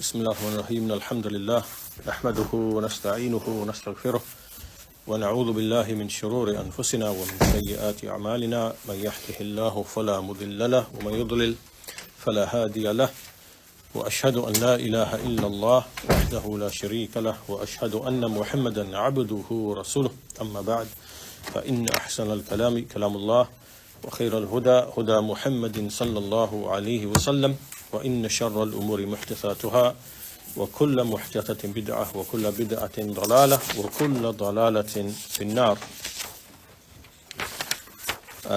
بسم الله الرحمن الرحيم الحمد لله نحمده ونستعينه ونستغفره ونعوذ بالله من شرور أنفسنا ومن سيئات أعمالنا من يهده الله فلا مضل له ومن يضلل فلا هادي له وأشهد أن لا إله إلا الله وحده لا شريك له وأشهد أن محمدا عبده ورسوله أما بعد فإن أحسن الكلام كلام الله وخير الهدى هدى محمد صلى الله عليه وسلم وإن شر الأمور محدثاتها وكل محدثة بدعة وكل بدعة ضلالة وكل ضلالة في النار.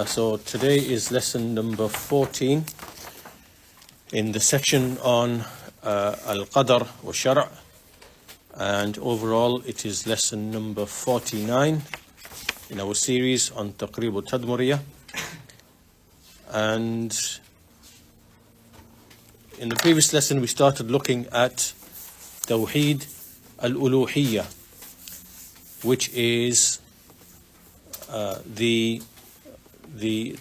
So today is lesson number 14 in the section on Al-Qadr wa Shar', and overall it is lesson number 49 in our series on Taqreeb Tadmuriyyah. And in the previous lesson we started looking at Tawheed al-Uluhiyyah, which is the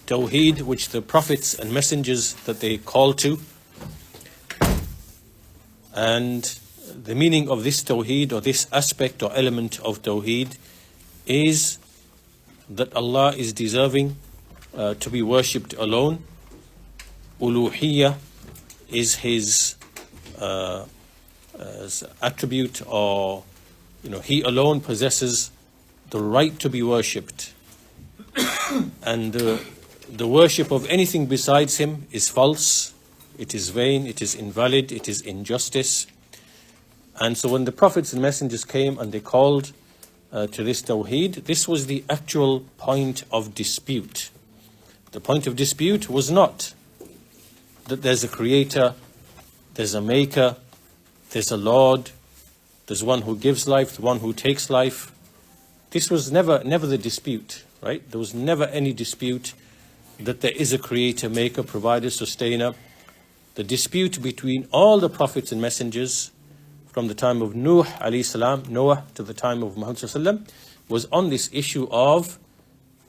Tawheed which the prophets and messengers that they call to. And the meaning of this Tawheed, or this aspect or element of Tawheed, is that Allah is deserving to be worshipped alone. Uluhiyyah is His attribute, or He alone possesses the right to be worshipped. And the worship of anything besides Him is false, it is vain, it is invalid, it is injustice. And so when the prophets and messengers came and they called to this Tawheed, this was the actual point of dispute. The point of dispute was not that there's a creator, there's a maker, there's a Lord, there's one who gives life, the one who takes life. This was never the dispute, right? There was never any dispute that there is a creator, maker, provider, sustainer. The dispute between all the prophets and messengers from the time of Nuh alayhi salam, Noah, to the time of Muhammad sallallahu alaihi wasallam, was on this issue of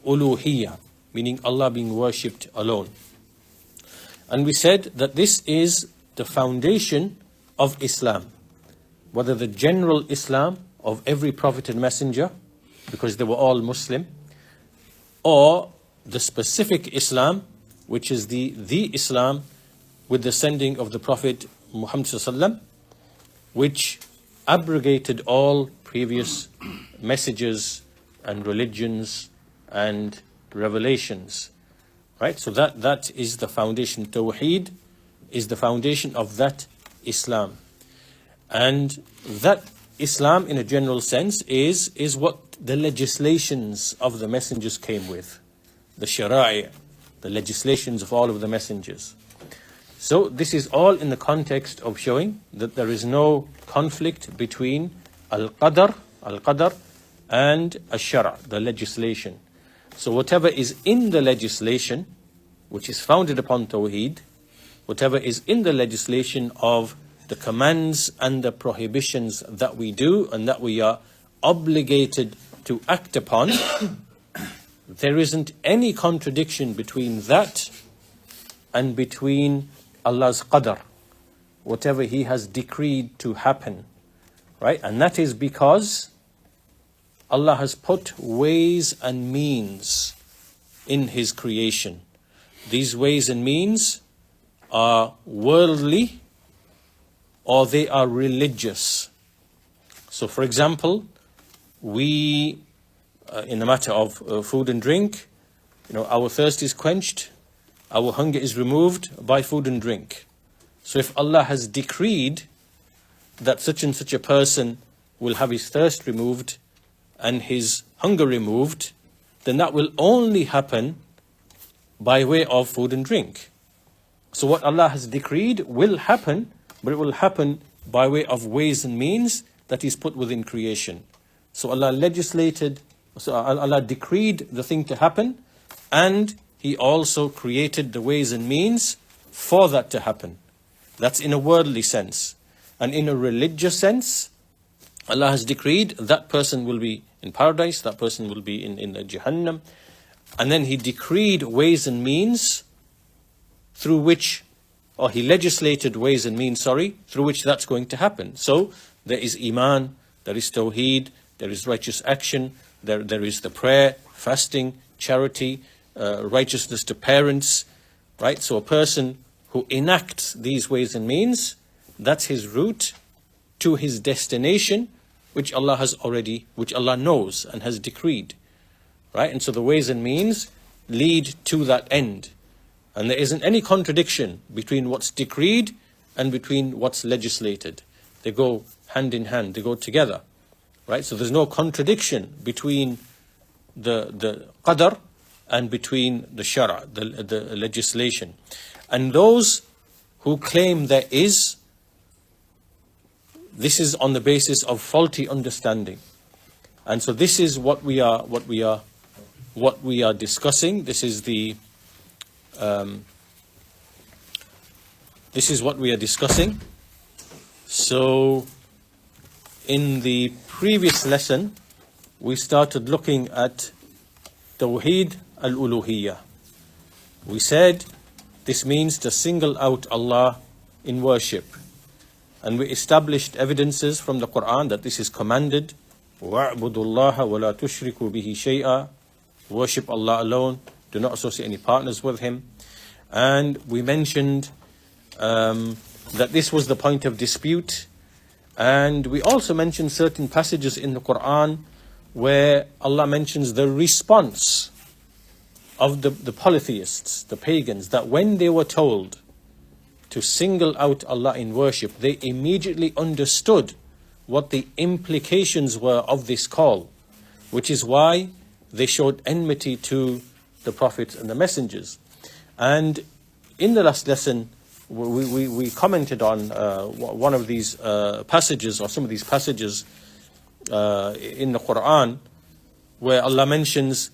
uluhiyyah, meaning Allah being worshipped alone. And we said that this is the foundation of Islam, whether the general Islam of every prophet and messenger, because they were all Muslim, or the specific Islam, which is the Islam with the sending of the Prophet Muhammad sallallahu alaihi wasallam, which abrogated all previous messages and religions and revelations. Right? So that is the foundation. Tawheed is the foundation of that Islam. And that Islam, in a general sense, is what the legislations of the messengers came with. The Shara'i, the legislations of all of the messengers. So this is all in the context of showing that there is no conflict between Al-Qadr and Al-Shara', the legislation. So whatever is in the legislation, which is founded upon Tawheed, whatever is in the legislation of the commands and the prohibitions that we do and that we are obligated to act upon, there isn't any contradiction between that and between Allah's qadr, whatever He has decreed to happen, right? And that is because Allah has put ways and means in His creation. These ways and means are worldly or they are religious. So for example, we, in the matter of food and drink, our thirst is quenched, our hunger is removed by food and drink. So if Allah has decreed that such and such a person will have his thirst removed and his hunger removed, then that will only happen by way of food and drink. So what Allah has decreed will happen, but it will happen by way of ways and means that He's put within creation. So Allah decreed the thing to happen, and He also created the ways and means for that to happen. That's in a worldly sense. And in a religious sense, Allah has decreed that person will be in paradise, that person will be in the Jahannam. And then He decreed ways and means through which or he legislated ways and means, through which that's going to happen. So there is Iman, there is Tawheed, there is righteous action, there is the prayer, fasting, charity, righteousness to parents, right? So a person who enacts these ways and means, that's his route to his destination, which Allah knows and has decreed, right? And so the ways and means lead to that end. And there isn't any contradiction between what's decreed and between what's legislated. They go hand in hand, they go together, right? So there's no contradiction between the qadr and between the shara, the legislation. And those who claim there is, this is on the basis of faulty understanding. And so this is what we are discussing. This is what we are discussing. So in the previous lesson, we started looking at Tawheed al-Uluhiyyah. We said this means to single out Allah in worship. And we established evidences from the Quran that this is commanded. وَاعْبُدُوا اللَّهَ وَلَا تُشْرِكُوا بِهِ شَيْئًا. Worship Allah alone, do not associate any partners with Him. And we mentioned that this was the point of dispute. And we also mentioned certain passages in the Quran where Allah mentions the response of the polytheists, the pagans, that when they were told to single out Allah in worship, they immediately understood what the implications were of this call, which is why they showed enmity to the prophets and the messengers. And in the last lesson, we commented on one of these passages, or some of these passages in the Quran, where Allah mentions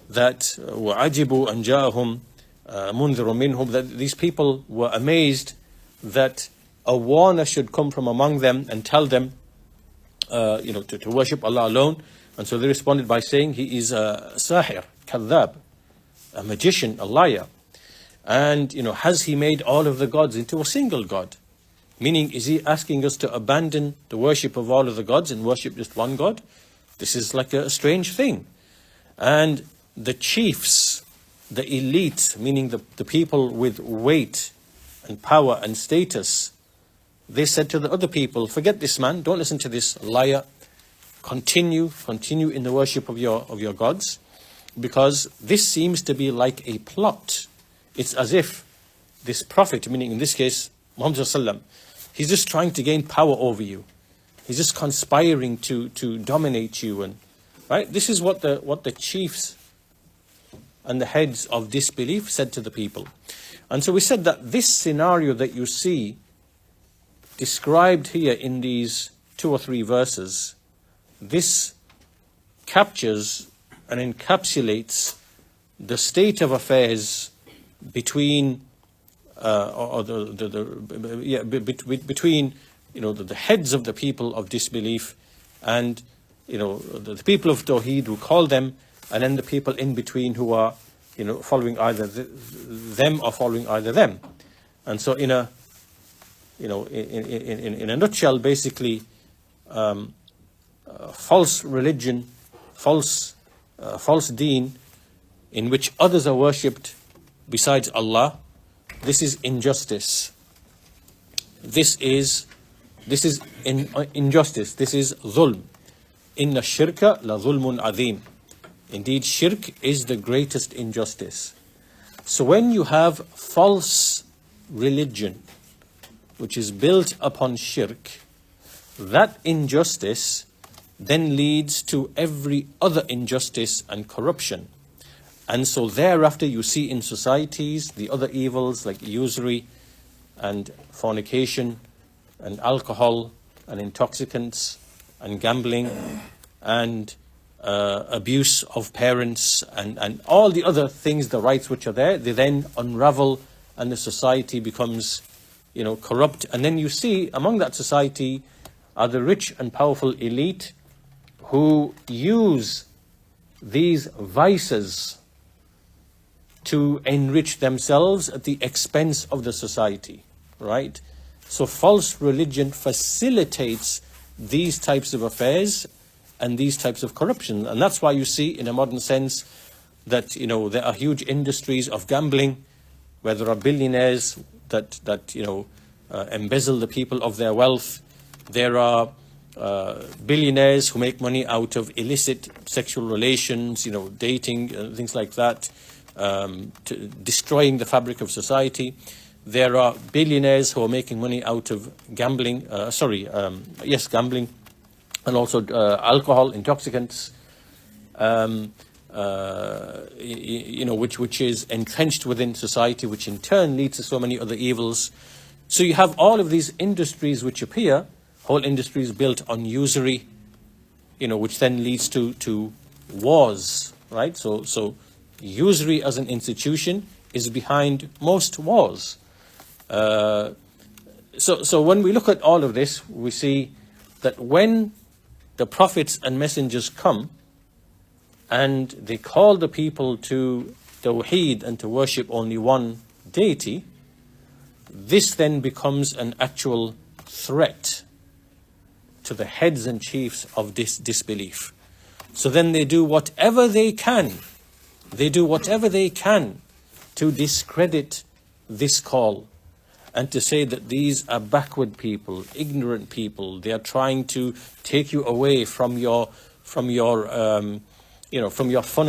that وَعَجِبُوا أَنْ جَاءَهُمْ مُنذِرٌ مِّنْهُمْ, that these people were amazed that a warner should come from among them and tell them to worship Allah alone. And so they responded by saying, he is a sahir, kadhab, a magician, a liar. And has he made all of the gods into a single God? Meaning, is he asking us to abandon the worship of all of the gods and worship just one God? This is like a strange thing. And the chiefs, the elite, meaning the people with weight and power and status, they said to the other people, forget this man, don't listen to this liar, continue in the worship of your gods, because this seems to be like a plot. It's as if this prophet, meaning in this case Muhammad sallallahu alaihi wasallam, he's just trying to gain power over you. He's just conspiring to dominate you, and right. This is what the chiefs and the heads of disbelief said to the people. And so we said that this scenario that you see described here in these 2 or 3 verses, this captures and encapsulates the state of affairs between between the heads of the people of disbelief and the people of Tawheed, who call them, and then the people in between who are following either them or following either them. And so in a nutshell, basically, false religion, false deen, in which others are worshipped besides Allah, this is injustice. This is injustice. This is dhulm. Inna shirka la dhulmun adhim. Indeed, shirk is the greatest injustice. So when you have false religion, which is built upon shirk, that injustice then leads to every other injustice and corruption. And so thereafter you see in societies the other evils like usury and fornication and alcohol and intoxicants and gambling and abuse of parents and all the other things, the rights which are there, they then unravel and the society becomes corrupt. And then you see among that society are the rich and powerful elite who use these vices to enrich themselves at the expense of the society. right? So false religion facilitates these types of affairs and these types of corruption. And that's why you see, in a modern sense, that, there are huge industries of gambling, where there are billionaires that embezzle the people of their wealth. There are billionaires who make money out of illicit sexual relations, dating, things like that, destroying the fabric of society. There are billionaires who are making money out of gambling, gambling, and also alcohol, intoxicants, which is entrenched within society, which in turn leads to so many other evils. So you have all of these industries which appear, whole industries built on usury, which then leads to wars, right? So usury as an institution is behind most wars. So when we look at all of this, we see that when the prophets and messengers come and they call the people to Tawheed and to worship only one deity, this then becomes an actual threat to the heads and chiefs of this disbelief. So then they do whatever they can. They do whatever they can to discredit this call and to say that these are backward people, ignorant people. They are trying to take you away from your fun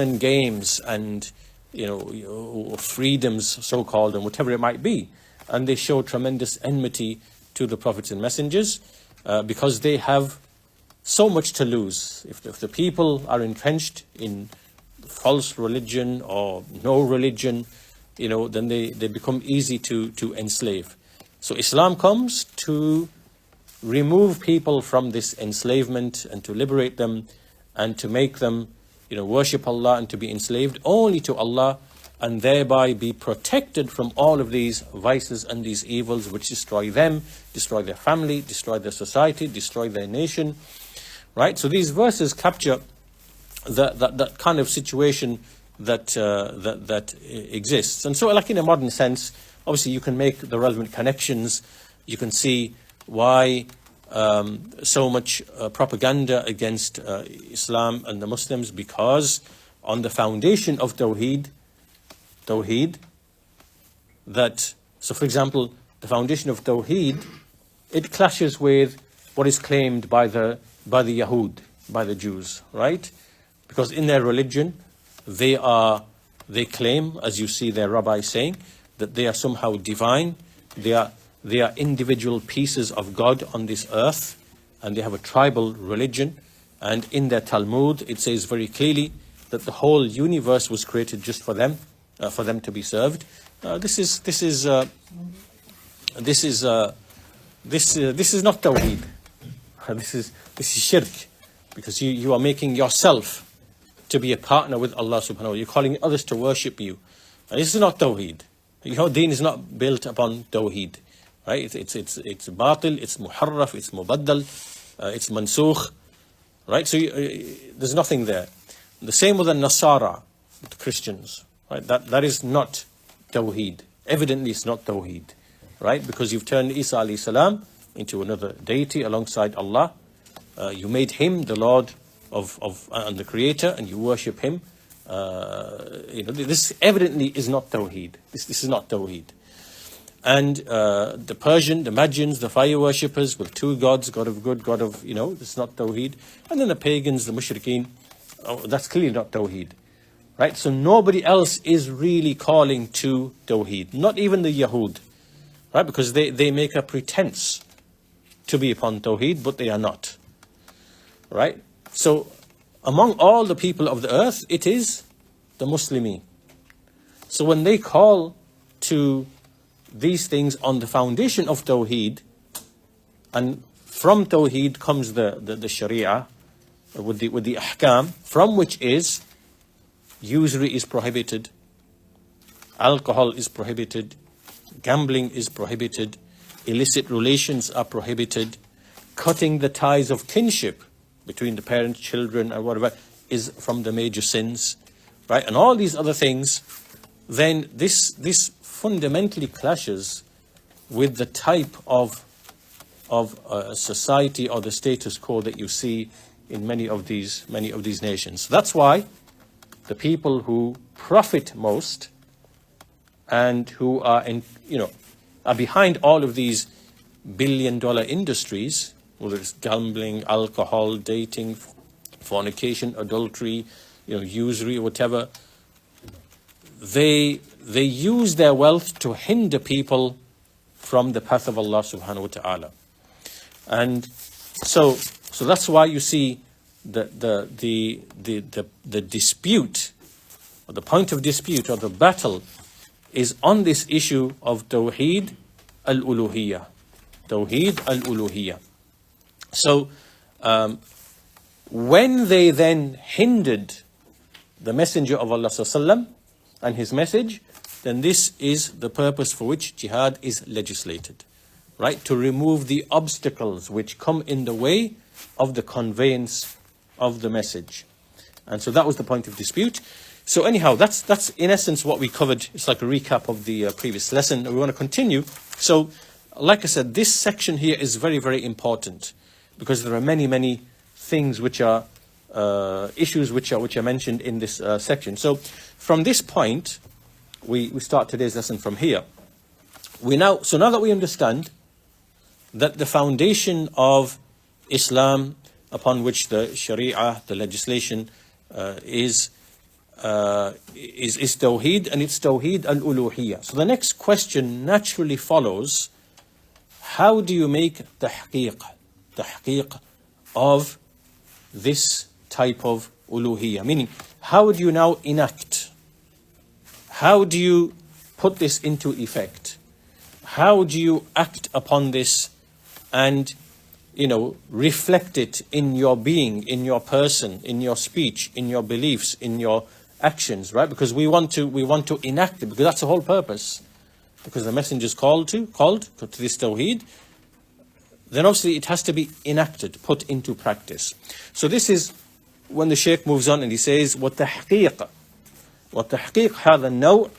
and games and your freedoms, so-called, and whatever it might be. And they show tremendous enmity to the prophets and messengers because they have so much to lose. If the people are entrenched in false religion or no religion, then they become easy to enslave. So Islam comes to remove people from this enslavement and to liberate them and to make them, worship Allah and to be enslaved only to Allah, and thereby be protected from all of these vices and these evils which destroy them, destroy their family, destroy their society, destroy their nation. Right? So these verses capture that kind of situation that exists. And so, like in a modern sense, obviously you can make the relevant connections. You can see why so much propaganda against Islam and the Muslims, because on the foundation of Tawheed, so for example, the foundation of Tawheed, it clashes with what is claimed by the Yahud, by the Jews, right? Because in their religion, they claim, as you see their rabbis saying, that they are somehow divine. They are individual pieces of God on this earth, and they have a tribal religion. And in their Talmud, it says very clearly that the whole universe was created just for them to be served. This is not Tawheed. This is shirk, because you are making yourself to be a partner with Allah subhanahu wa ta'ala. You're calling others to worship you. And this is not Tawheed. Your deen is not built upon Tawheed. Right? It's batil, it's muharraf, it's mubaddal, it's mansukh. Right? So there's nothing there. The same with the Nasara, the Christians. Right? That is not Tawheed. Evidently it's not Tawheed. Right? Because you've turned Isa alayhi salam into another deity alongside Allah. You made him the Lord and the Creator, and you worship him. This evidently is not Tawheed. This is not Tawheed. And the Persian, the Magians, the fire worshippers with two gods, God of good, God of, this is not Tawheed. And then the pagans, the mushrikeen, that's clearly not Tawheed. Right? So nobody else is really calling to Tawheed. Not even the Yahud. Right? Because they make a pretense to be upon Tawheed, but they are not. Right? So among all the people of the earth, it is the Muslimin. So when they call to these things on the foundation of Tawheed, and from Tawheed comes the Sharia with the ahkam, from which is usury is prohibited, alcohol is prohibited, gambling is prohibited, illicit relations are prohibited, cutting the ties of kinship between the parents, children, and whatever is from the major sins, right? And all these other things, then this fundamentally clashes with the type of society or the status quo that you see in many of these nations. That's why the people who profit most and who are are behind all of these billion-dollar industries, whether it's gambling, alcohol, dating, fornication, adultery, usury, whatever, they use their wealth to hinder people from the path of Allah subhanahu wa ta'ala. And so that's why you see the dispute, or the point of dispute, or the battle is on this issue of Tawheed al-Uluhiyyah. Tawheed al-Uluhiyyah. So when they then hindered the Messenger of Allah sallallahu and his message, then this is the purpose for which jihad is legislated, right? To remove the obstacles which come in the way of the conveyance of the message. And so that was the point of dispute. So anyhow, that's in essence what we covered. It's like a recap of the previous lesson. We want to continue. So, like I said, this section here is very, very important because there are many things which are issues which are mentioned in this section. So, from this point, we start today's lesson from here. Now that we understand that the foundation of Islam, upon which the Sharia, the legislation, is Tawheed, and it's Tawheed al-Uluhiyyah. So the next question naturally follows: how do you make tahqiq of this type of uluhiyyah? Meaning, how do you now enact? How do you put this into effect? How do you act upon this and reflect it in your being, in your person, in your speech, in your beliefs, in your actions, right? Because we want to enact it, because that's the whole purpose. Because the messenger is called to this tawheed, then obviously it has to be enacted, put into practice. So this is when the Shaykh moves on and he says, وَالتَّحْقِيقَ هَذَا النَّوْعِ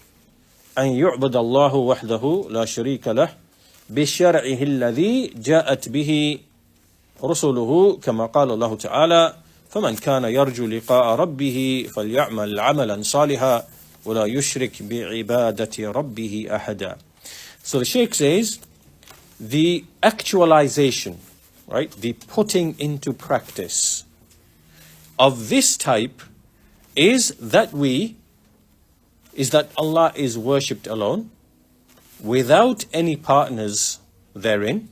أَنْ يُعْبَدَ اللَّهُ وَحْدَهُ لَا شَرِيكَ لَهُ بِشَرْعِهِ الَّذِي جَاءَتْ بِهِ رُسُلُهُ كما قال الله تعالى فمن كان يرجو لقاء ربه فليعمل عملا صالحا ولا يشرك بعبادة ربه أحدا. So the Shaykh says, the actualization, right, the putting into practice of this type is that Allah is worshipped alone, without any partners therein,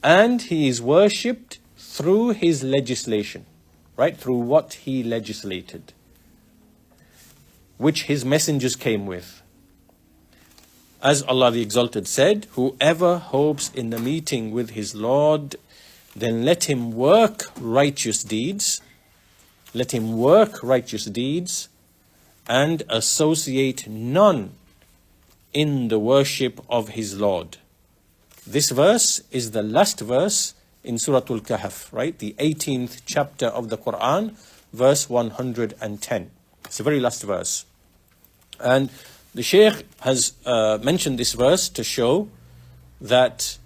and He is worshipped through His legislation, right, through what He legislated, which His messengers came with. As Allah the Exalted said, whoever hopes in the meeting with his Lord, then let him work righteous deeds, and associate none in the worship of his Lord. This verse is the last verse in Surah Al-Kahf, right? The 18th chapter of the Quran, verse 110. It's the very last verse. And the Shaykh has mentioned this verse to show that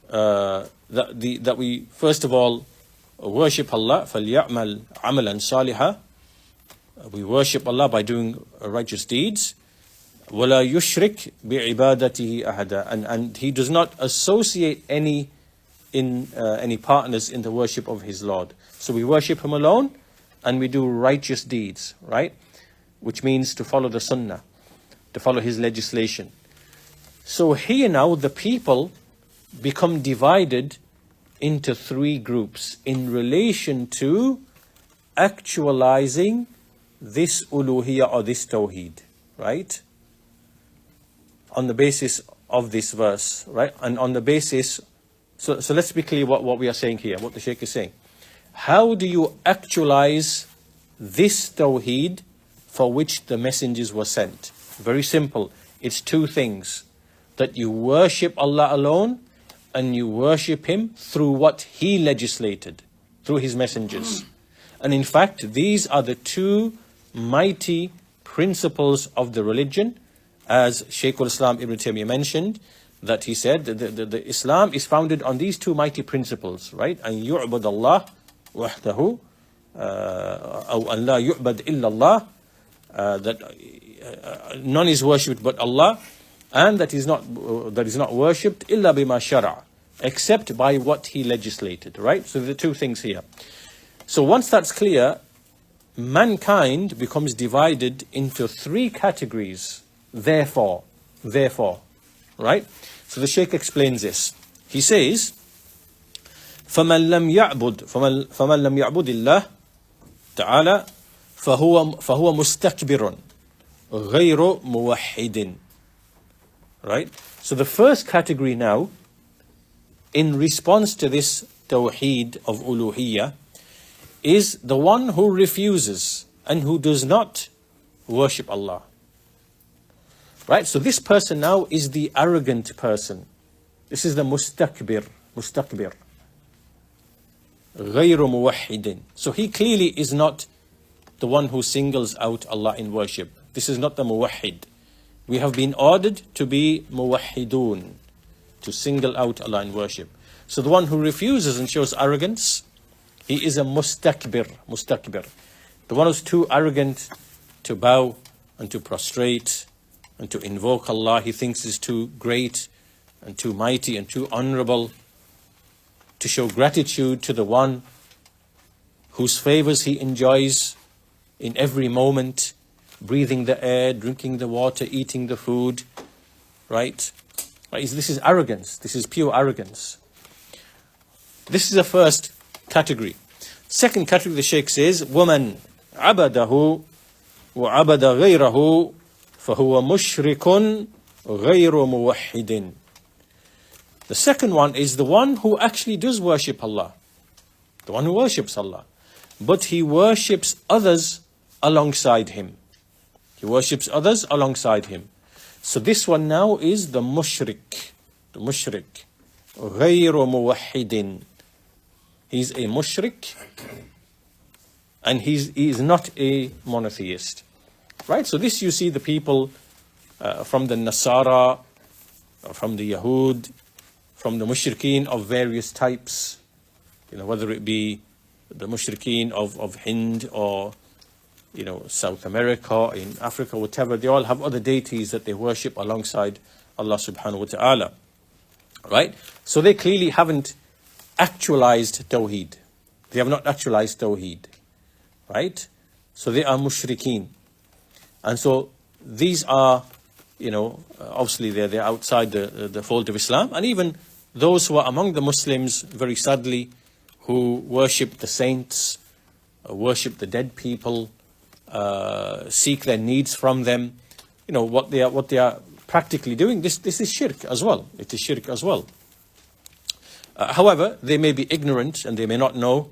that we first of all worship Allah. فَلْيَعْمَلْ عَمَلًا صَالِحًا. We worship Allah by doing righteous deeds. وَلَا يُشْرِكْ بِعِبَادَتِهِ أَحَدًا. And He does not associate any partners in the worship of His Lord. So we worship Him alone, and we do righteous deeds, right? Which means to follow the Sunnah, to follow His legislation. So here now the people become divided into three groups in relation to actualizing this uluhiyyah or this tawheed, right? On the basis of this verse, right? And on the basis, so let's be clear what we are saying here, what the Shaykh is saying. How do you actualize this tawheed for which the messengers were sent? Very simple. It's two things. That you worship Allah alone, and you worship Him through what He legislated, through His messengers. And in fact, these are the two mighty principles of the religion, as Shaykh al-Islam Ibn Taymiyyah mentioned, that he said the Islam is founded on these two mighty principles, right? أن يعبد الله وحده أو أن لا يعبد إلا الله, that none is worshipped but Allah, and that is not worshipped إلا بما شرع, except by what he legislated, right? So the two things here. So once that's clear, mankind becomes divided into three categories. Therefore, right? So the Shaykh explains this. He says, فَمَنْ لَمْ يَعْبُدِ اللَّهِ تَعَالَى فَهُوَ مُسْتَكْبِرٌ غَيْرُ مُوَحِّدٍ. Right? So the first category now, in response to this tawheed of uluhiyyah, is the one who refuses and who does not worship Allah. Right? So this person now is the arrogant person. This is the mustakbir. غَيْرُ مُوَحِّدٍ. So he clearly is not the one who singles out Allah in worship. This is not the muwahhid. We have been ordered to be muwahhidun, to single out Allah in worship. So the one who refuses and shows arrogance, he is a mustakbir. The one who's too arrogant to bow and to prostrate and to invoke Allah. He thinks is too great and too mighty and too honorable to show gratitude to the one whose favors he enjoys in every moment, breathing the air, drinking the water, eating the food, right? This is arrogance. This is pure arrogance. This is the first category. Second category, the Shaykh says, وَمَنْ عَبَدَهُ وَعَبَدَ غَيْرَهُ فَهُوَ مُشْرِكٌ غَيْرُ مُوَحِّدٍ. The second one is the one who actually does worship Allah. The one who worships Allah. But he worships others alongside him. He worships others alongside him. So this one now is the mushrik. The mushrik. غَيْرُ مُوَحِّدٍ. He's a mushrik and he is not a monotheist. Right? So this you see the people from the Nasara, from the Yahud, from the mushrikeen of various types, whether it be the mushrikeen of Hind or, South America, in Africa, whatever, they all have other deities that they worship alongside Allah subhanahu wa ta'ala. Right? So they clearly haven't actualized Tawheed. They have not actualized Tawheed. Right? So they are mushrikeen. And so these are, obviously they're outside the fold of Islam. And even those who are among the Muslims, very sadly, who worship the saints, worship the dead people, seek their needs from them, what they are practically doing, this is shirk as well. It is shirk as well. However, they may be ignorant and they may not know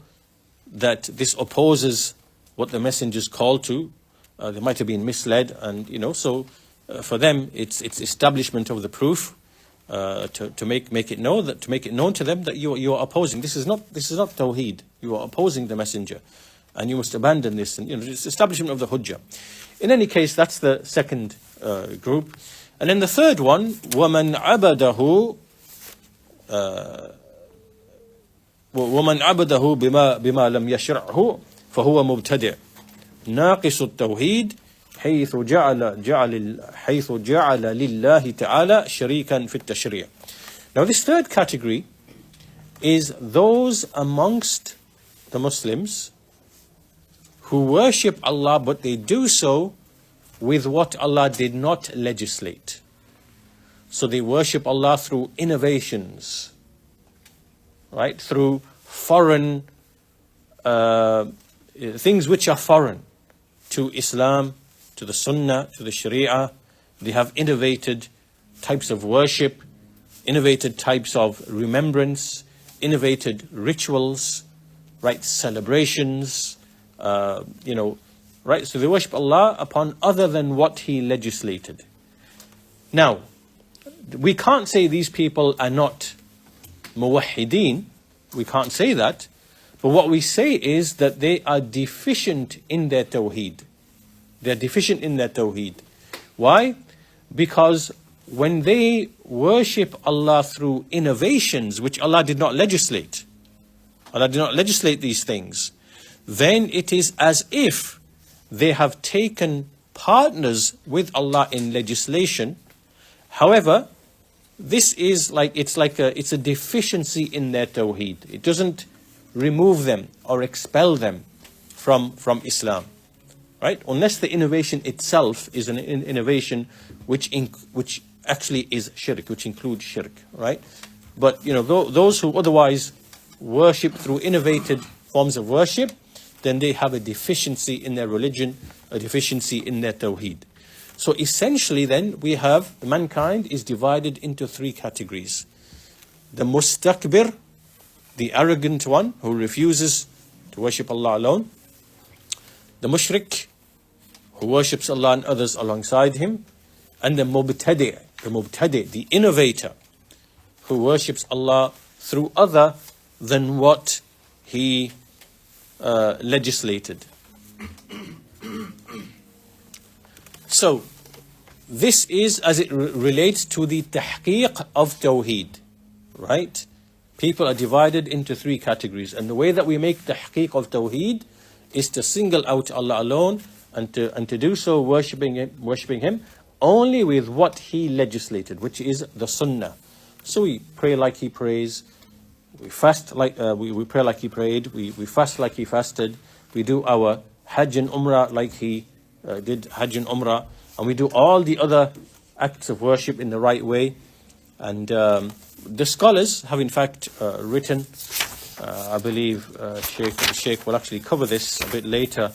that this opposes what the messengers call to. They might have been misled, and so for them it's establishment of the proof to make it known to them that you are opposing. This is not Tawheed. You are opposing the messenger, and you must abandon this. And it's establishment of the hujjah. In any case, that's the second group, and then the third one, وَمَنْ عَبَدَهُ بما لم يشرعه فهو مبتدع ناقص التوحيد حيث جعل لله تعالى شريكا في التشريع. Now this third category is those amongst the Muslims who worship Allah, but they do so with what Allah did not legislate. So they worship Allah through innovations, right? Through foreign things which are foreign to Islam, to the Sunnah, to the Sharia. They have innovated types of worship, innovated types of remembrance, innovated rituals, right? Celebrations, right? So they worship Allah upon other than what He legislated. Now, we can't say these people are not muwahhideen. We can't say that. But what we say is that they are deficient in their tawheed. They're deficient in their tawheed. Why? Because when they worship Allah through innovations which Allah did not legislate, Allah did not legislate these things, then it is as if they have taken partners with Allah in legislation. However, this is like it's a deficiency in their tawheed. It doesn't remove them or expel them from Islam, right? Unless the innovation itself is an innovation which actually is shirk, which includes shirk, right? But those who otherwise worship through innovated forms of worship, then they have a deficiency in their religion, a deficiency in their tawheed. So essentially then we have, mankind is divided into three categories. The mustakbir, the arrogant one who refuses to worship Allah alone. The mushrik, who worships Allah and others alongside him. And the mubtadi', the innovator, who worships Allah through other than what he legislated. So, this is as it relates to the tahqiq of Tawheed, right? People are divided into three categories, and the way that we make tahqiq of Tawheed is to single out Allah alone, and to do so worshipping Him only with what He legislated, which is the Sunnah. So we pray like He prays, we fast like we pray like He prayed, we fast like He fasted, we do our Hajj and Umrah like He did Hajj and Umrah, and we do all the other acts of worship in the right way. And the scholars have in fact written, I believe Sheikh will actually cover this a bit later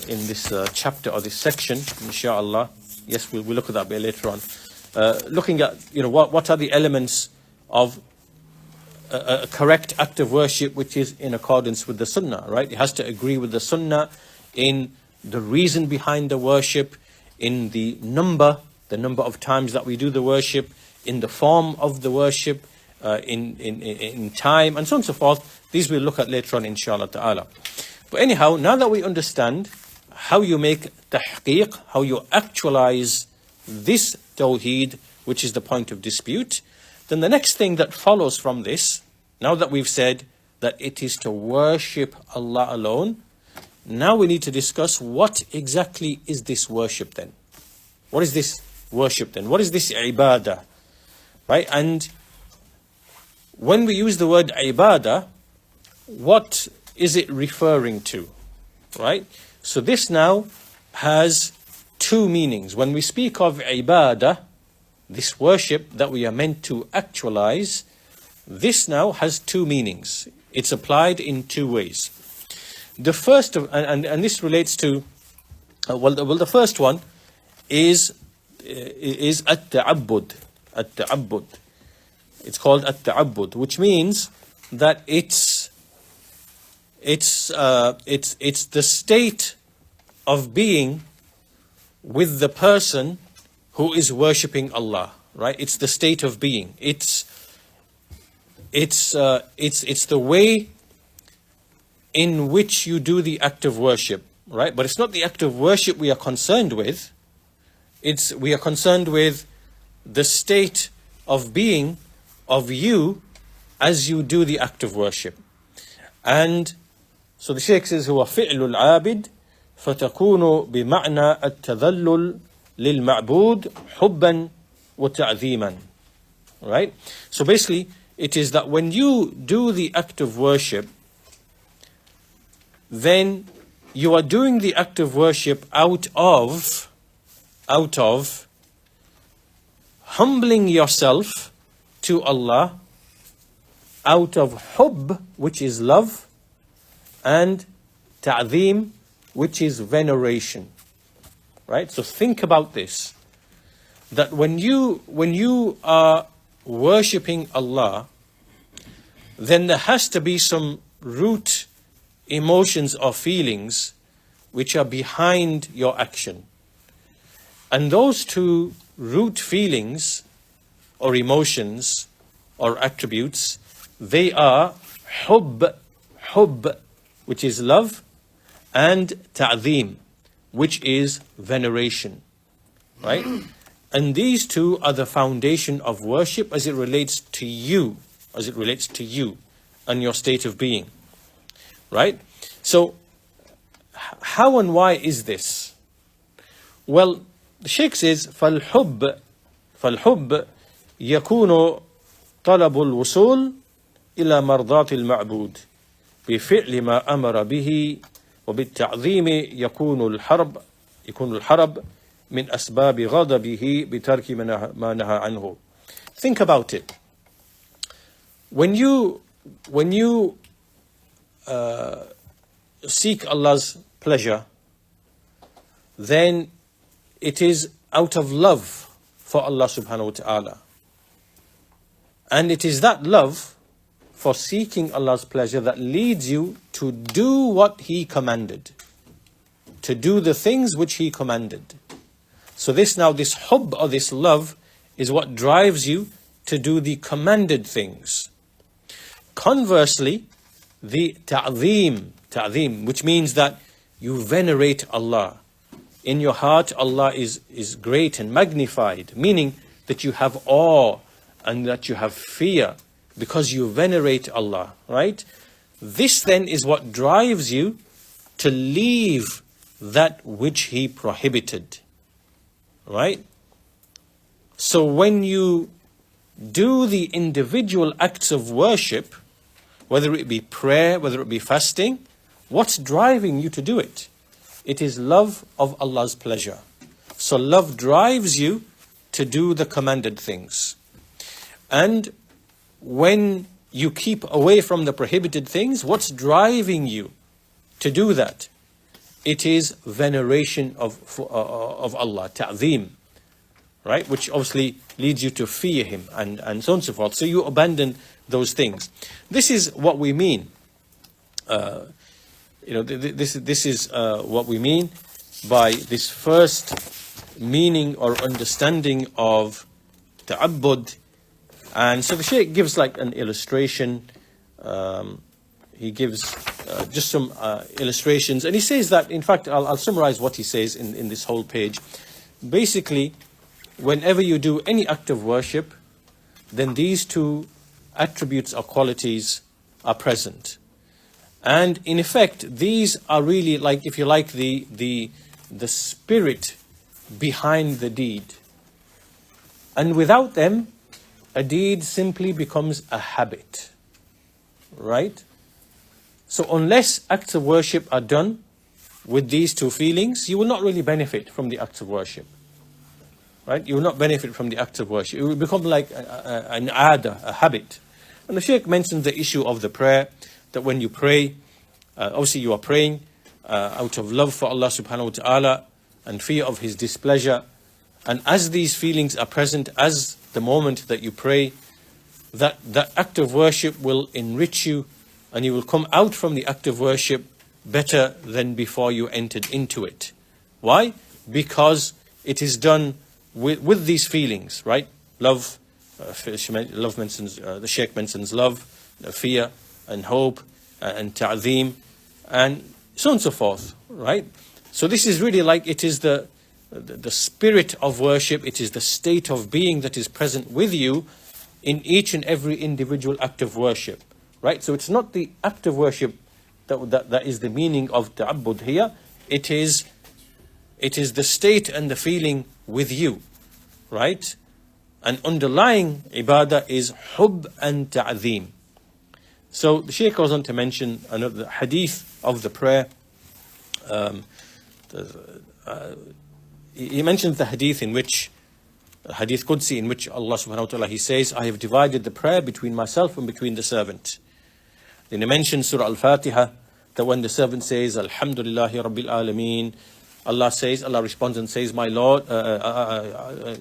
in this chapter or this section, inshallah. Yes, we'll look at that a bit later on. Looking at, what are the elements of a correct act of worship which is in accordance with the Sunnah, right? It has to agree with the Sunnah in the reason behind the worship, in the number of times that we do the worship, in the form of the worship, in time, and so on and so forth. These we'll look at later on, inshallah ta'ala. But anyhow, now that we understand how you make tahqiq, how you actualize this tawheed, which is the point of dispute, then the next thing that follows from this, now that we've said that it is to worship Allah alone, now we need to discuss what exactly is this worship then. What is this worship then? What is this ibadah? Right? And when we use the word ibadah, what is it referring to? Right? So this now has two meanings. When we speak of ibadah, this worship that we are meant to actualize, this now has two meanings. It's applied in two ways. The first of, and this relates to, the first one is at-ta'abbud. At-ta'abbud. It's called at-ta'abbud, which means that it's the state of being with the person who is worshipping Allah, right? It's the state of being. It's the way in which you do the act of worship, right? But it's not the act of worship we are concerned with. We are concerned with the state of being of you as you do the act of worship. And so the Shaykh says, هو فعل العابد فتكون بمعنى التذلل للمعبود حبا وتعظيما. Right? So basically, it is that when you do the act of worship, then you are doing the act of worship out of humbling yourself to Allah, out of hubb, which is love, and ta'zeem, which is veneration. Right? So think about this, that when you are worshipping Allah, then there has to be some root emotions or feelings which are behind your action. And those two root feelings or emotions or attributes, they are hubb, which is love, and ta'zeem, which is veneration. Right? And these two are the foundation of worship as it relates to you, and your state of being. Right? So, how and why is this? Well, the Sheikh says, فَالْحُبْ يَكُونُ طَلَبُ الْوُصُولِ إِلَى مَرْضَاتِ الْمَعْبُودِ بِفِعْلِ مَا أَمَرَ بِهِ وَبِالتَّعْظِيمِ يكون الحرب من أسباب غضبه بترك ما نهى عنه. Think about it. When you seek Allah's pleasure, then it is out of love for Allah subhanahu wa ta'ala. And it is that love for seeking Allah's pleasure that leads you to do what He commanded, to do the things which He commanded. So this hubb, or this love, is what drives you to do the commanded things. Conversely, the ta'zeem, which means that you venerate Allah. In your heart, Allah is great and magnified, meaning that you have awe and that you have fear because you venerate Allah, right? This then is what drives you to leave that which He prohibited, right? So when you do the individual acts of worship, whether it be prayer, whether it be fasting, what's driving you to do it? It is love of Allah's pleasure. So love drives you to do the commanded things. And when you keep away from the prohibited things, what's driving you to do that? It is veneration of Allah, ta'zeem, right? Which obviously leads you to fear Him and so on and so forth. So you abandon those things. This is what we mean. This is what we mean by this first meaning or understanding of ta'abbud. And so the Shaykh gives like an illustration. He gives just some illustrations, and he says that, in fact, I'll summarize what he says in this whole page. Basically, whenever you do any act of worship, then these two attributes or qualities are present. And in effect, these are really like, if you like, the spirit behind the deed. And without them, a deed simply becomes a habit, right? So unless acts of worship are done with these two feelings, you will not really benefit from the acts of worship, right? You will not benefit from the acts of worship. It will become like an aada, a habit. And the Shaykh mentions the issue of the prayer, that when you pray, obviously you are praying out of love for Allah subhanahu wa ta'ala and fear of His displeasure. And as these feelings are present, as the moment that you pray, that act of worship will enrich you, and you will come out from the act of worship better than before you entered into it. Why? Because it is done with these feelings, right? Love, love mentions, the Shaykh mentions love, fear and hope and ta'zeem and so on and so forth, right? So this is really like, it is the spirit of worship, it is the state of being that is present with you in each and every individual act of worship, right? So it's not the act of worship that is the meaning of ta'abbud here. It is the state and the feeling with you, right? And underlying ibadah is hubb and ta'zeem. So the Shaykh goes on to mention another hadith of the prayer. He mentions the hadith in which, hadith Qudsi, in which Allah subhanahu wa ta'ala, He says, I have divided the prayer between myself and between the servant. Then he mentions Surah Al-Fatiha, that when the servant says, Alhamdulillahi Rabbil Alameen, Allah responds and says, my Lord, Allah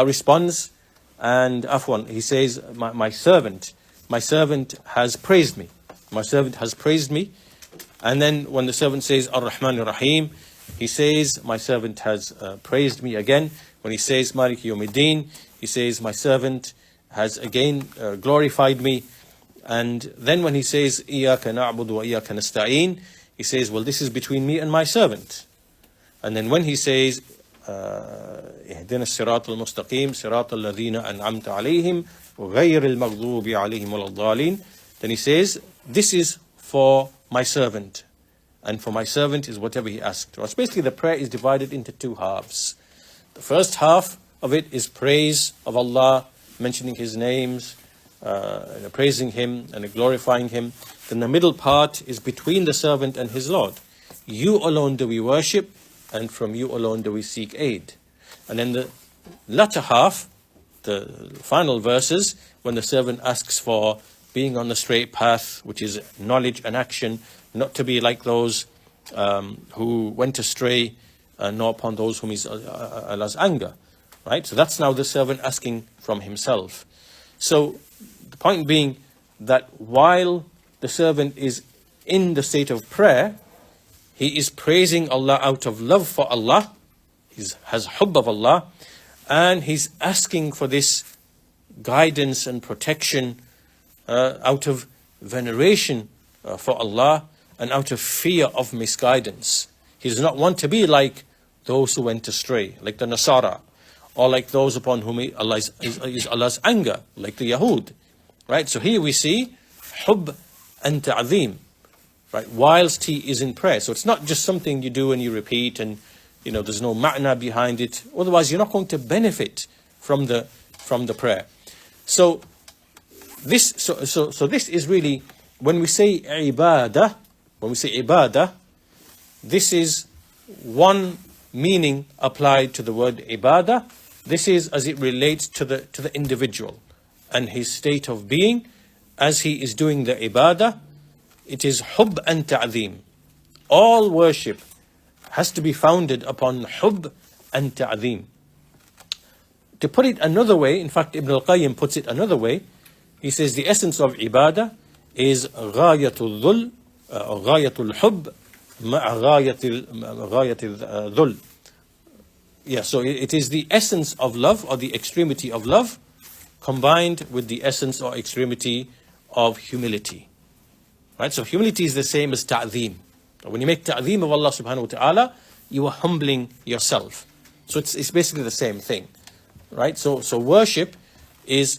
responds, and Afwan, He says, my servant has praised me. My servant has praised me. And then when the servant says, Ar-Rahman Ar-Rahim, He says, my servant has praised me again. When He says, Maliki Yawmiddin, He says, my servant has again glorified me. And then when He says, Iyaka na'budu wa iyaka nasta'een, He says, well, this is between me and my servant. And then when He says, اهدنا الصراط المستقيم صراط الذين أنعمت عليهم غير المغضوب عليهم ولا الضالين. Then he says, this is for my servant, and for my servant is whatever he asked. Well, basically the prayer is divided into two halves. The first half of it is praise of Allah, mentioning His names, praising Him and glorifying Him. Then the middle part is between the servant and his Lord. You alone do we worship, and from you alone do we seek aid. And then the latter half, the final verses, when the servant asks for being on the straight path, which is knowledge and action, not to be like those who went astray, nor upon those whom is Allah's anger. Right? So that's now the servant asking from himself. So the point being that while the servant is in the state of prayer, he is praising Allah out of love for Allah. He has hubb of Allah. And he's asking for this guidance and protection out of veneration for Allah and out of fear of misguidance. He does not want to be like those who went astray, like the Nasara, or like those upon whom Allah is Allah's anger, like the Yahud. Right? So here we see hubb and ta'zeem. Right, whilst he is in prayer. So it's not just something you do and you repeat and there's no ma'na behind it. Otherwise you're not going to benefit from the prayer. So this is really, when we say ibadah, this is one meaning applied to the word ibadah. This is as it relates to the individual and his state of being as he is doing the ibadah. It is hubb and ta'zeem. All worship has to be founded upon hubb and ta'zeem. To put it another way, in fact Ibn al-Qayyim puts it another way, he says the essence of ibadah is ghayatul dhul, ghayatul hubb ma'a ghayatul dhul. Yeah, so it is the essence of love, or the extremity of love, combined with the essence or extremity of humility. Right, so humility is the same as ta'zeem. When you make ta'zeem of Allah subhanahu wa ta'ala, you are humbling yourself. So it's basically the same thing. Right, so worship is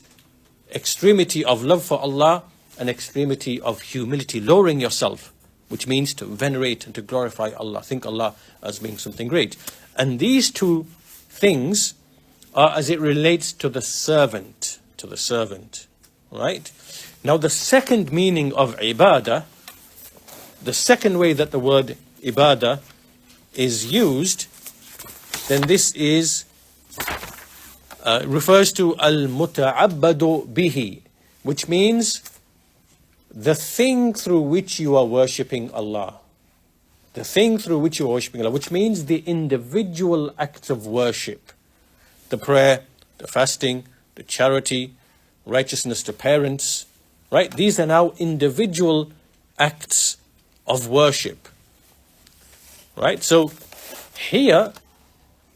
extremity of love for Allah and extremity of humility, lowering yourself, which means to venerate and to glorify Allah, think Allah as being something great. And these two things are as it relates to the servant, right? Now the second meaning of ibadah, the second way that the word ibadah is used, then this is refers to al-muta'abbadu bihi, which means the thing through which you are worshipping Allah. The thing through which you are worshipping Allah, which means the individual act of worship. The prayer, the fasting, the charity, righteousness to parents, right? These are now individual acts of worship. Right? So here,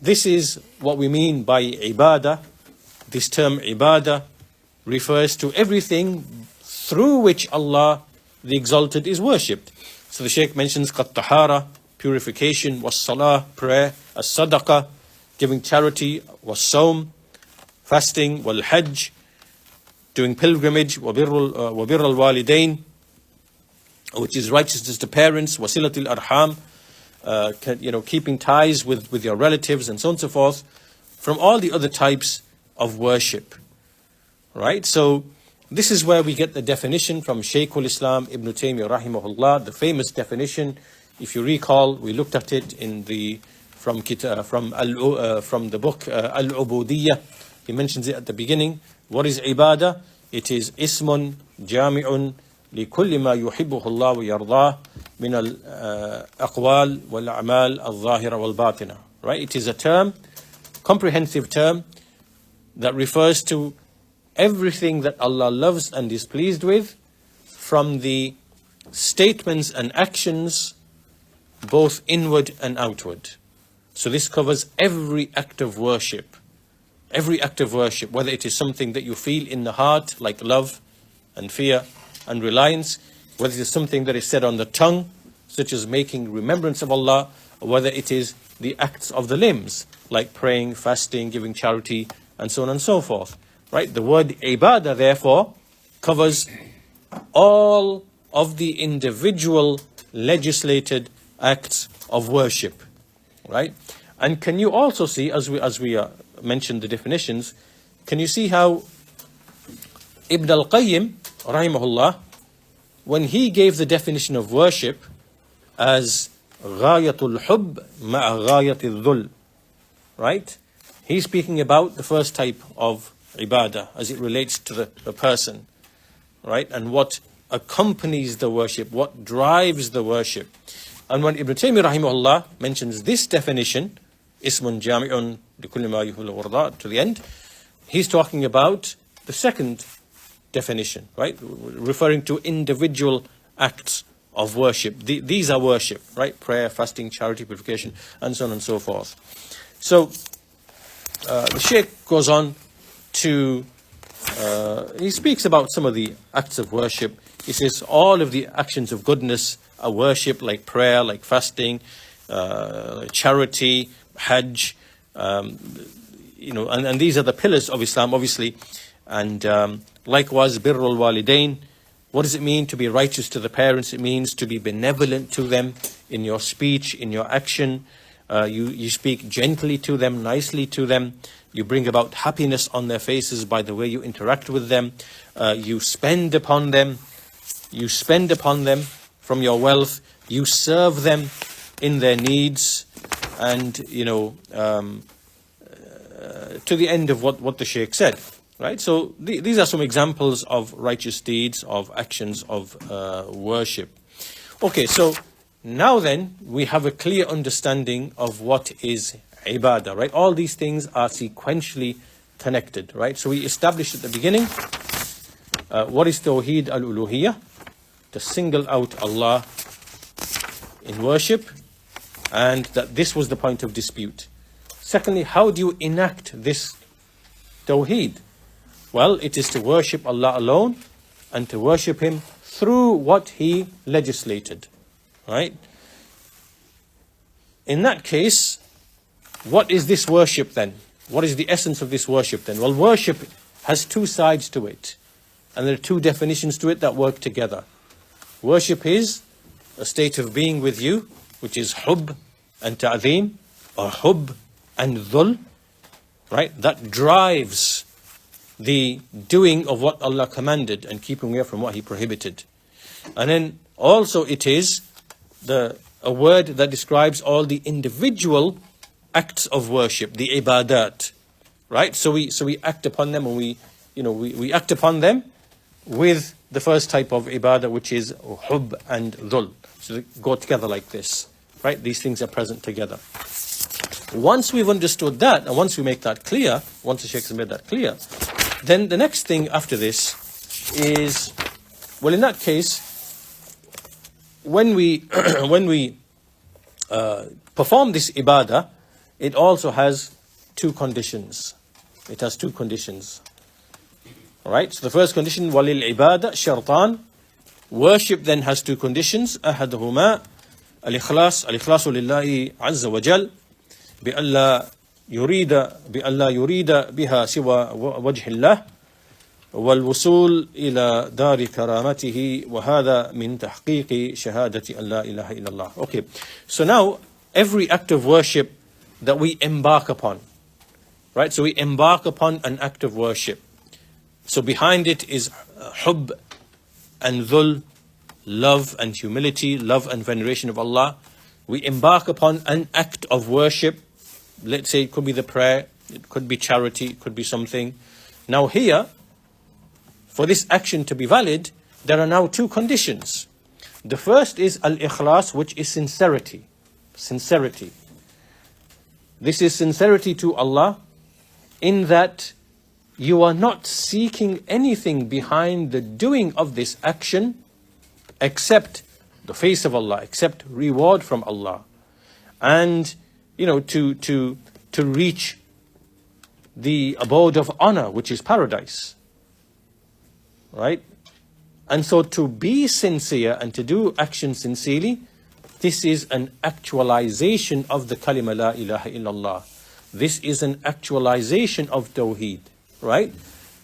this is what we mean by ibadah. This term ibadah refers to everything through which Allah the Exalted is worshipped. So the Shaykh mentions qat-tahara, purification, was-salah, prayer, as-sadaqah, giving charity, was-sawm, fasting, wal-hajj, doing pilgrimage, wabirr al-walidain, which is righteousness to parents, wasilatul arham, keeping ties with your relatives, and so on and so forth, from all the other types of worship. Right? So this is where we get the definition from Shaykhul Islam Ibn Taymiyyah rahimahullah, the famous definition. If you recall, we looked at it from the book Al-Ubudiyyah. He mentions it at the beginning. What is ibadah? It is ismun jami'un لكل ما يحبه الله ويرضاه من الأقوال والأعمال الظاهرة والباطنة. Right? It is a term, comprehensive term, that refers to everything that Allah loves and is pleased with, from the statements and actions, both inward and outward. So this covers every act of worship. Every act of worship, whether it is something that you feel in the heart, like love and fear and reliance, whether it is something that is said on the tongue, such as making remembrance of Allah, whether it is the acts of the limbs, like praying, fasting, giving charity, and so on and so forth. Right? The word ibadah, therefore, covers all of the individual legislated acts of worship. Right? And can you also see, as we mentioned the definitions, can you see how Ibn al-Qayyim, rahimahullah, when he gave the definition of worship as ghayatul hubb ma'a ghayatil dhul, right? He's speaking about the first type of ibadah as it relates to the person, right? And what accompanies the worship, what drives the worship. And when Ibn Taymiyyah rahimahullah mentions this definition, ismun jami'un likulli ma yuhibbu warda, to the end, he's talking about the second definition, right? Referring to individual acts of worship. These are worship, right? Prayer, fasting, charity, purification, and so on and so forth. So the Shaykh goes on to, he speaks about some of the acts of worship. He says all of the actions of goodness are worship, like prayer, like fasting, charity, hajj, and these are the pillars of Islam, obviously. And likewise, birrul walidain. What does it mean to be righteous to the parents? It means to be benevolent to them in your speech, in your action. You speak gently to them, nicely to them. You bring about happiness on their faces by the way you interact with them. You spend upon them. You spend upon them from your wealth. You serve them in their needs. And, to the end of what the Shaykh said. Right? So these are some examples of righteous deeds, of actions of worship. Okay, so now then, we have a clear understanding of what is ibadah, right? All these things are sequentially connected, right? So we established at the beginning, what is Tawheed al-Uluhiyyah? To single out Allah in worship, and that this was the point of dispute. Secondly, how do you enact this Tawheed? Well, it is to worship Allah alone and to worship Him through what He legislated, right? In that case, what is this worship then? What is the essence of this worship then? Well, worship has two sides to it, and there are two definitions to it that work together. Worship is a state of being with you, which is hubb and ta'zeem, or hubb and dhul, right? That drives the doing of what Allah commanded and keeping away from what He prohibited. And then also it is a word that describes all the individual acts of worship, the ibadat, right? So we act upon them, and we act upon them with the first type of ibadah, which is hubb and dhul. So they go together like this, right? These things are present together. Once we've understood that, and once we make that clear, once the Shaykh has made that clear, then the next thing after this is, well, in that case, when we perform this ibadah, it also has two conditions. It has two conditions. All right. So the first condition, walil ibadah shartan. Worship then has two conditions. Ahaduhuma al-ikhlas lillahi azza wa jal bi alla yurida biha siwa wajh Allah والوصول إلى دار كرامته وهذا من تحقيق شهادة أن لا إله إلا الله. Okay, so now every act of worship that we embark upon, right? So we embark upon an act of worship. So behind it is hubb and dhul, love and humility, love and veneration of Allah. We embark upon an act of worship. Let's say it could be the prayer, it could be charity, it could be something. Now here, for this action to be valid, there are now two conditions. The first is al-ikhlas, which is sincerity. Sincerity. This is sincerity to Allah, in that you are not seeking anything behind the doing of this action except the face of Allah, except reward from Allah. And, to reach the abode of honor, which is paradise. Right? And so to be sincere and to do action sincerely This is an actualization of the kalima la ilaha illallah. This is an actualization of Tawheed, right?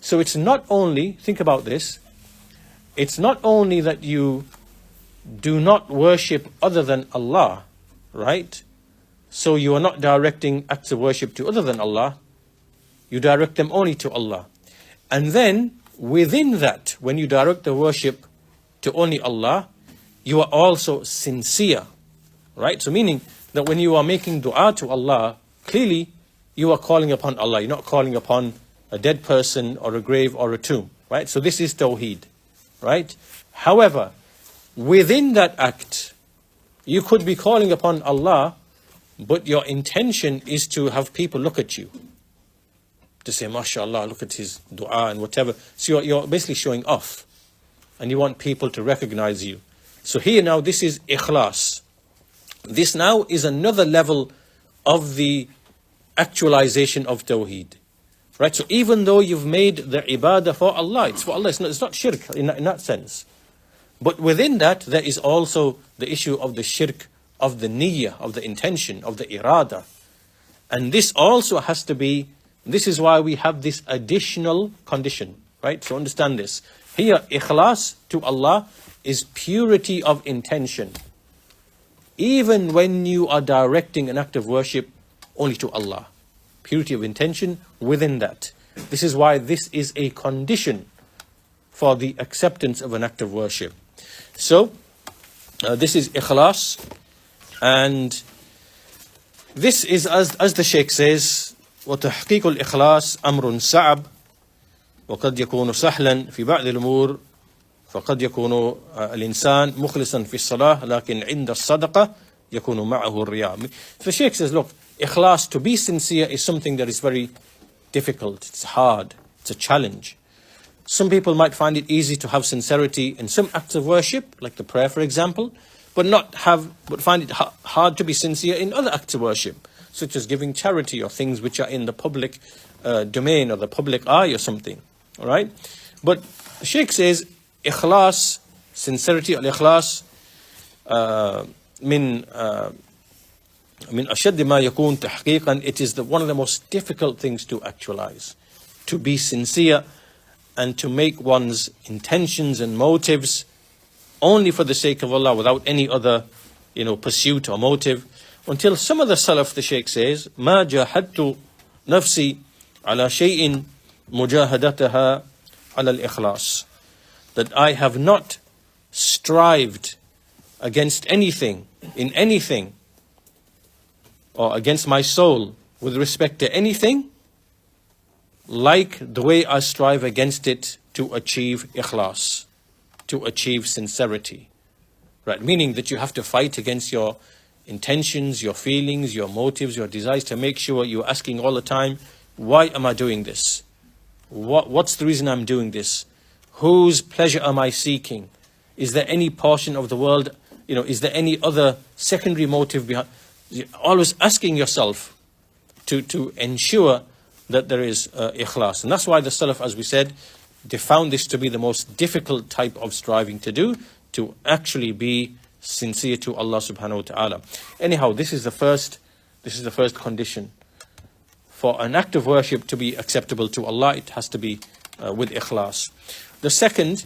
So it's not only, think about this, it's not only that you do not worship other than Allah, right? So you are not directing acts of worship to other than Allah. You direct them only to Allah. And then within that, when you direct the worship to only Allah, you are also sincere, right? So meaning that when you are making dua to Allah, clearly you are calling upon Allah. You're not calling upon a dead person or a grave or a tomb, right? So this is Tawheed, right? However, within that act, you could be calling upon Allah, but your intention is to have people look at you. To say, MashaAllah, look at his dua and whatever. So you're basically showing off. And you want people to recognize you. So here now, this is ikhlas. This now is another level of the actualization of Tawheed. Right? So even though you've made the ibadah for Allah, it's for Allah, it's not shirk in that sense. But within that, there is also the issue of the shirk, of the niyyah, of the intention, of the irada. And this also has to be, this is why we have this additional condition, right? So understand this. Here, ikhlas to Allah is purity of intention. Even when you are directing an act of worship only to Allah. Purity of intention within that. This is why this is a condition for the acceptance of an act of worship. So, this is ikhlas. And this is, as the Shaykh says, وتحقيق الإخلاص أمر صعب وقد يكون سهلا في بعض الأمور فقد يكون الإنسان مخلصا في الصلاة لكن عند الصدقة يكون معه الرياء. The Shaykh says, look, ikhlas, to be sincere, is something that is very difficult. It's hard. It's a challenge. Some people might find it easy to have sincerity in some acts of worship, like the prayer, for example, but find it hard to be sincere in other acts of worship, such as giving charity or things which are in the public domain or the public eye or something. All right? But the Shaykh says, ikhlas, sincerity, al-ikhlas, min ashad ma yakun tahqiqan, it is one of the most difficult things to actualize. To be sincere and to make one's intentions and motives only for the sake of Allah without any other, pursuit or motive. Until some of the Salaf, the Shaykh says, ما جاهدت نفسي على شيء مجاهدتها على الإخلاص. That I have not strived against anything, in anything, or against my soul with respect to anything, like the way I strive against it to achieve ikhlas, to achieve sincerity. Right? Meaning that you have to fight against your intentions, your feelings, your motives, your desires, to make sure you're asking all the time, why am I doing this? What's the reason I'm doing this? Whose pleasure am I seeking? Is there any portion of the world, is there any other secondary motive behind? You're always asking yourself to ensure that there is ikhlas. And that's why the Salaf, as we said, they found this to be the most difficult type of striving to do, to actually be sincere to Allah subhanahu wa ta'ala. Anyhow, this is the first condition. For an act of worship to be acceptable to Allah, it has to be with ikhlas. The second,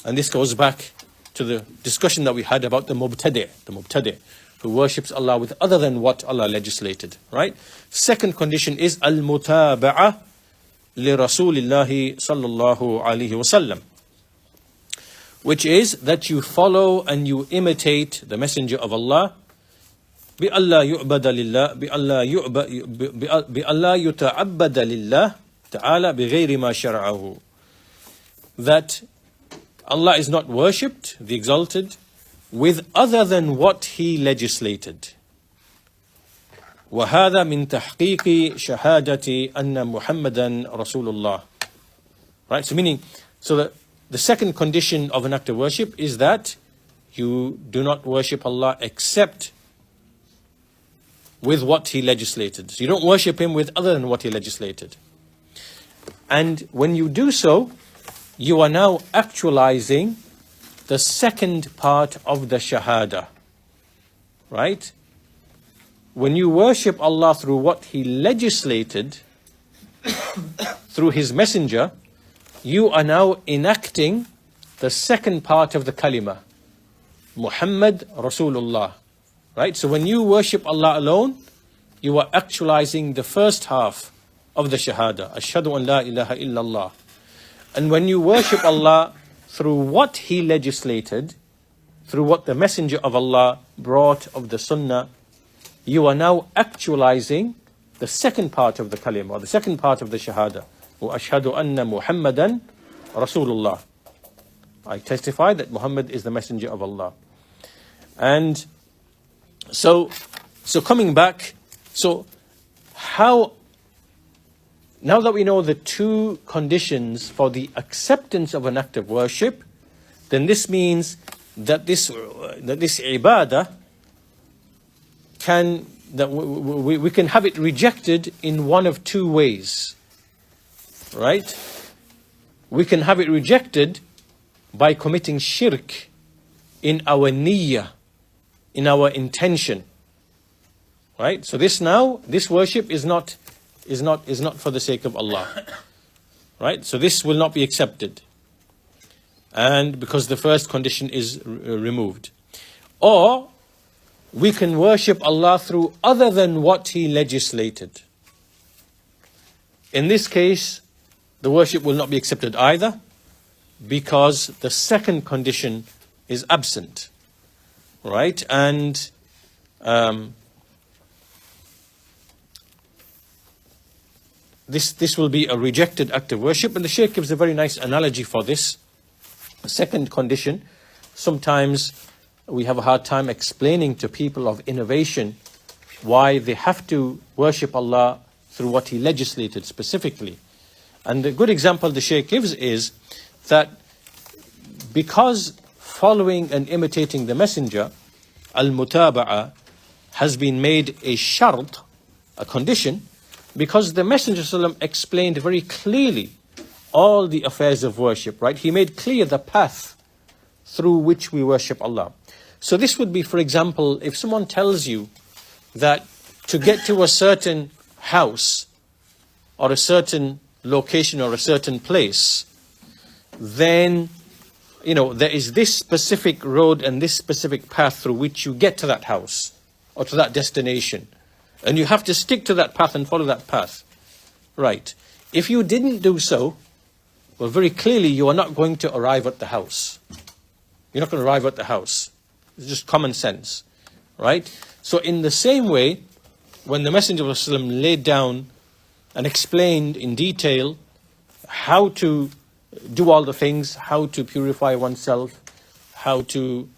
and this goes back to the discussion that we had about the mubtadi', who worships Allah with other than what Allah legislated, right? Second condition is al-mutaba'ah li Rasulillahi sallallahu alayhi wasallam, which is that you follow and you imitate the Messenger of Allah, bi Allah yu'bada lillah, bi Allah yuta'abbada lillah ta'ala bi ghayri ma shara'ahu. That Allah is not worshipped, the Exalted, with other than what He legislated. وهذا من تحقيق شهادة أن محمدا رسول الله. Right? So meaning, that the second condition of an act of worship is that you do not worship Allah except with what He legislated. So you don't worship Him with other than what He legislated. And when you do so, you are now actualizing the second part of the shahada. right? When you worship Allah through what He legislated through His messenger, you are now enacting the second part of the kalima, Muhammad Rasulullah, right? So when you worship Allah alone, you are actualizing the first half of the Shahada, Ashhadu an la ilaha illallah. And when you worship Allah through what He legislated, through what the Messenger of Allah brought of the Sunnah, you are now actualizing the second part of the kalima, or the second part of the Shahada. وَأَشْهَدُ أَنَّ مُحَمَّدًا رَسُولُ I testify that Muhammad is the Messenger of Allah. And so coming back, so how, now that we know the two conditions for the acceptance of an act of worship, then this means that this ibadah we can have it rejected in one of two ways, right? We can have it rejected by committing shirk in our niyyah, in our intention, right? So this worship is not for the sake of Allah, right? So this will not be accepted, and because the first condition is removed. Or we can worship Allah through other than what He legislated. In this case, the worship will not be accepted either, because the second condition is absent, right? And this will be a rejected act of worship. And the Shaykh gives a very nice analogy for this. The second condition, sometimes we have a hard time explaining to people of innovation why they have to worship Allah through what He legislated specifically. And the good example the Shaykh gives is that because following and imitating the Messenger, al-mutaba'a, has been made a shart, a condition, because the Messenger ﷺ explained very clearly all the affairs of worship, right? He made clear the path through which we worship Allah. So this would be, for example, if someone tells you that to get to a certain house or a certain location or a certain place, then, there is this specific road and this specific path through which you get to that house or to that destination. And you have to stick to that path and follow that path. Right. If you didn't do so, well, very clearly you are not going to arrive at the house. You're not going to arrive at the house. It's just common sense. Right? So in the same way, when the Messenger of Allah laid down and explained in detail how to do all the things, how to purify oneself, how to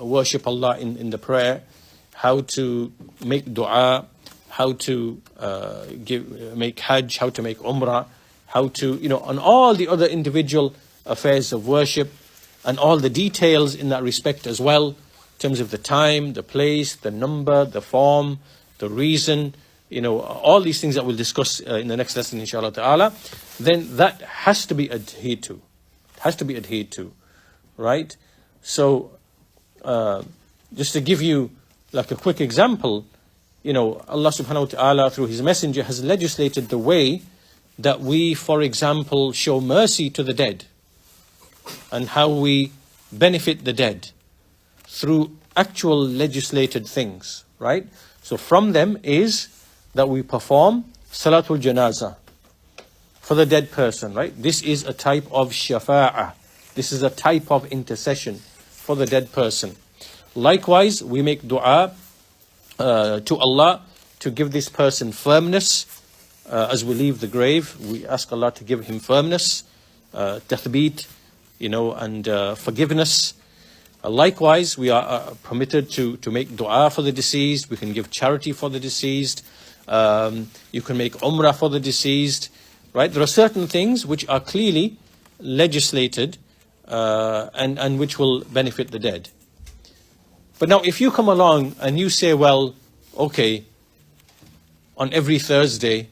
worship Allah in the prayer, how to make dua, how to make hajj, how to make umrah, how to, on all the other individual affairs of worship, and all the details in that respect as well, in terms of the time, the place, the number, the form, the reason, all these things that we'll discuss in the next lesson, inshallah ta'ala, then that has to be adhered to. It has to be adhered to, right? So, just to give you like a quick example, Allah subhanahu wa ta'ala through His Messenger has legislated the way that we, for example, show mercy to the dead and how we benefit the dead through actual legislated things, right? So from them is that we perform Salatul Janazah for the dead person, right? This is a type of shafa'ah. This is a type of intercession for the dead person. Likewise, we make dua to Allah to give this person firmness as we leave the grave. We ask Allah to give him firmness, tathbeet, and forgiveness. Likewise, we are permitted to make dua for the deceased. We can give charity for the deceased. You can make umrah for the deceased, right? There are certain things which are clearly legislated and which will benefit the dead. But now if you come along and you say, well, okay, on every Thursday,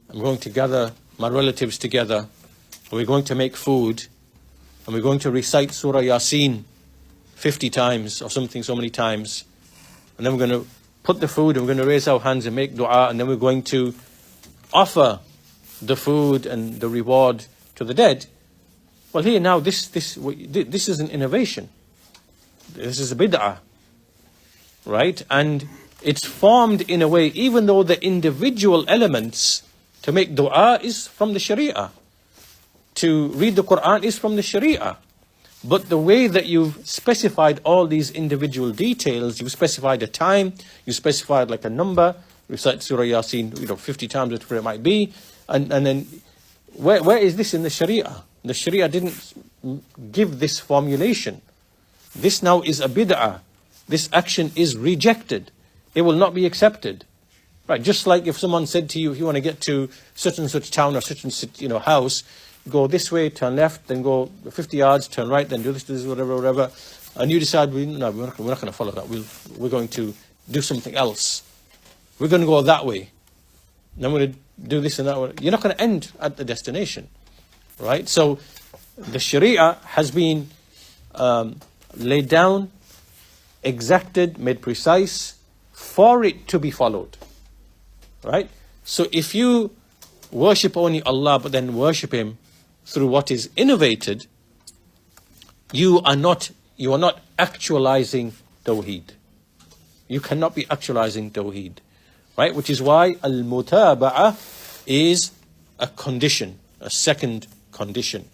I'm going to gather my relatives together, and we're going to make food, and we're going to recite Surah Yasin 50 times or something, so many times, and then we're going to put the food, and we're going to raise our hands and make dua, and then we're going to offer the food and the reward to the dead. Well, here now, this is an innovation. This is a bid'ah, right? And it's formed in a way, even though the individual elements to make dua is from the Sharia, to read the Quran is from the Sharia, but the way that you've specified all these individual details, you've specified a time, you specified like a number, recite Surah Yasin, 50 times, whatever it might be, and then where is this in the Sharia? The Sharia didn't give this formulation. This now is a bid'ah. This action is rejected. It will not be accepted. Right? Just like if someone said to you, if you want to get to such and such town or such and such house, go this way, turn left, then go 50 yards, turn right, then do this, whatever. And you decide, we're not going to follow that. We're going to do something else. We're going to go that way. Then we're going to do this and that way. You're not going to end at the destination. Right? So the Sharia has been laid down, exacted, made precise for it to be followed. Right? So if you worship only Allah but then worship Him through what is innovated, you are not actualizing Tawheed. You cannot be actualizing Tawheed. Right? Which is why al-mutaba'ah is a condition, a second condition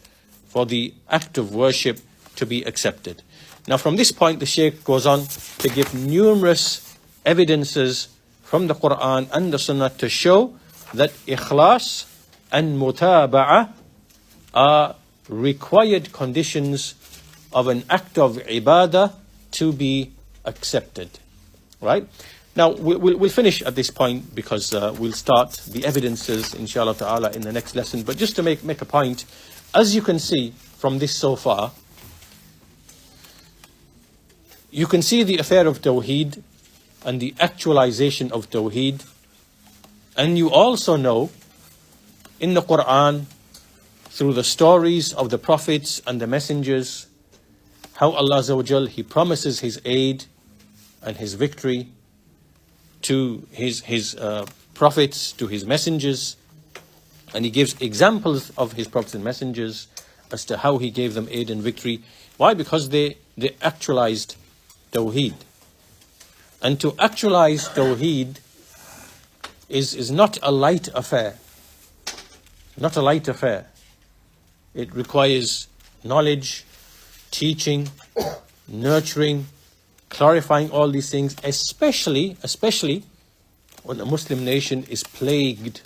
for the act of worship to be accepted. Now from this point the Shaykh goes on to give numerous evidences from the Quran and the Sunnah to show that ikhlas and mutaba'ah are required conditions of an act of ibadah to be accepted. Right? Now we'll finish at this point because we'll start the evidences inshallah ta'ala in the next lesson. But just to make a point, as you can see from this so far, you can see the affair of Tawheed and the actualization of Tawheed. And you also know in the Quran, through the stories of the prophets and the messengers, how Allah Azza wa Jal, He promises His aid and His victory to His prophets, to His messengers. And He gives examples of His prophets and messengers as to how He gave them aid and victory. Why? Because they actualized Tawheed. And to actualize Tawheed is not a light affair. Not a light affair. It requires knowledge, teaching, nurturing, clarifying all these things, especially when a Muslim nation is plagued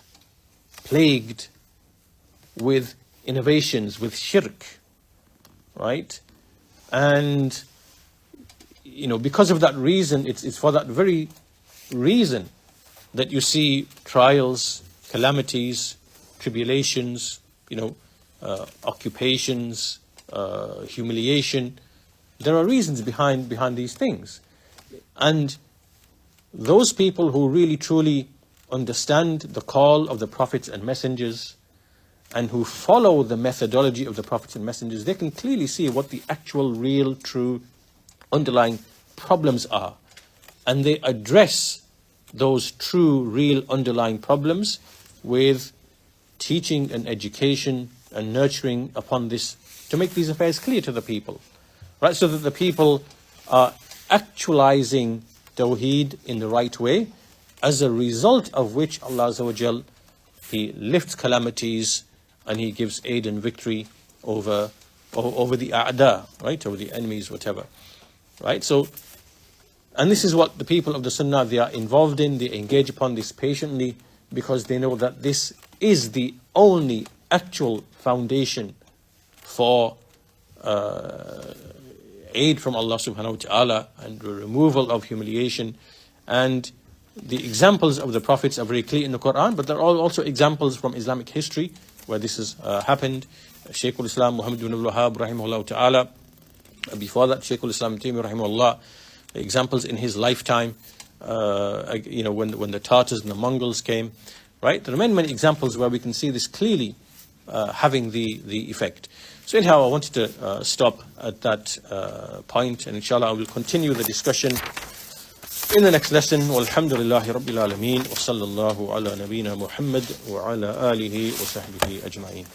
with innovations, with shirk, right? And because of that reason, it's for that very reason that you see trials, calamities, tribulations, occupations, humiliation. There are reasons behind these things. And those people who really truly understand the call of the prophets and messengers and who follow the methodology of the prophets and messengers, they can clearly see what the actual, real, true, underlying problems are. And they address those true, real, underlying problems with teaching and education and nurturing upon this to make these affairs clear to the people. Right? So that the people are actualizing Tawheed in the right way, as a result of which Allah Azza wa Jal, He lifts calamities and He gives aid and victory over the a'da, right? Over the enemies, whatever. Right? So, and this is what the people of the Sunnah, they are involved in, they engage upon this patiently, because they know that this is the only actual foundation for aid from Allah subhanahu wa ta'ala and the removal of humiliation. And the examples of the prophets are very clear in the Quran, but there are also examples from Islamic history where this has happened. Shaykh al-Islam Muhammad ibn al-Wahhab rahimahullah ta'ala, before that Shaykh al-Islam Taymiyyah rahimahullah, examples in his lifetime, when the Tartars and the Mongols came, right? There are many examples where we can see this clearly having the effect. So anyhow, I wanted to stop at that point, and inshallah I will continue the discussion In the next lesson, walhamdulillahi rabbil alameen, wa sallallahu ala nabiyyina Muhammad wa ala alihi wa sahbihi ajma'een.